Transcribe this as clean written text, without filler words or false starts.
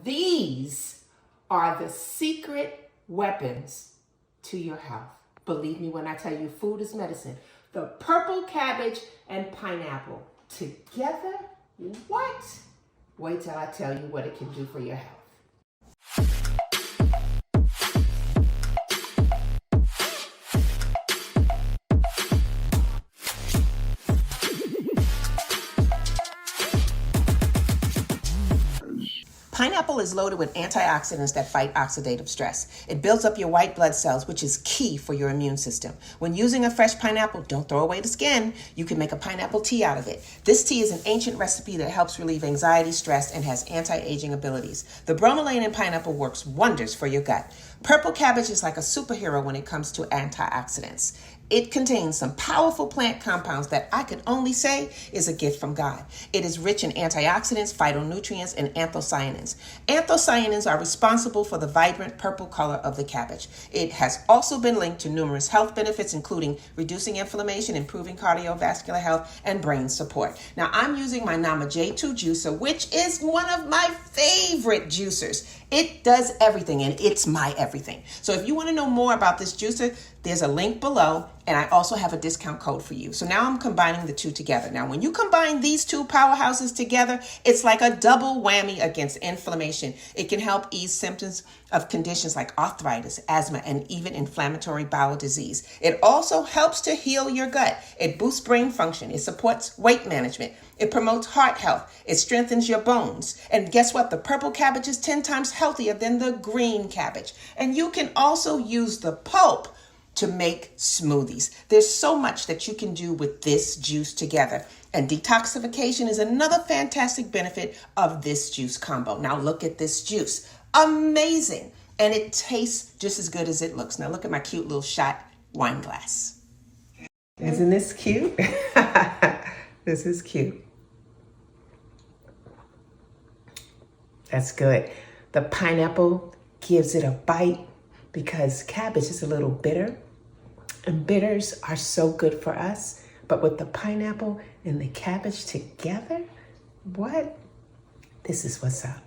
These are the secret weapons to your health. Believe me when I tell you food is medicine. The purple cabbage and pineapple together, what? Wait till I tell you what it can do for your health. Pineapple is loaded with antioxidants that fight oxidative stress. It builds up your white blood cells, which is key for your immune system. When using a fresh pineapple, don't throw away the skin. You can make a pineapple tea out of it. This tea is an ancient recipe that helps relieve anxiety, stress, and has anti-aging abilities. The bromelain in pineapple works wonders for your gut. Purple cabbage is like a superhero when it comes to antioxidants. It contains some powerful plant compounds that I can only say is a gift from God. It is rich in antioxidants, phytonutrients, and anthocyanins. Anthocyanins are responsible for the vibrant purple color of the cabbage. It has also been linked to numerous health benefits, including reducing inflammation, improving cardiovascular health, and brain support. Now, I'm using my Nama J2 juicer, which is one of my favorite juicers. It does everything, and it's my everything. So if you want to know more about this juicer, there's a link below, and I also have a discount code for you. So now I'm combining the two together. Now, when you combine these two powerhouses together, it's like a double whammy against inflammation. It can help ease symptoms of conditions like arthritis, asthma, and even inflammatory bowel disease. It also helps to heal your gut. It boosts brain function. It supports weight management. It promotes heart health. It strengthens your bones. And guess what? The purple cabbage is 10 times healthier than the green cabbage. And you can also use the pulp to make smoothies. There's so much that you can do with this juice together. And detoxification is another fantastic benefit of this juice combo. Now look at this juice. Amazing. And it tastes just as good as it looks. Now look at my cute little shot wine glass. Isn't this cute? This is cute. That's good. The pineapple gives it a bite because cabbage is a little bitter, and bitters are so good for us. But with the pineapple and the cabbage together, what? This is what's up.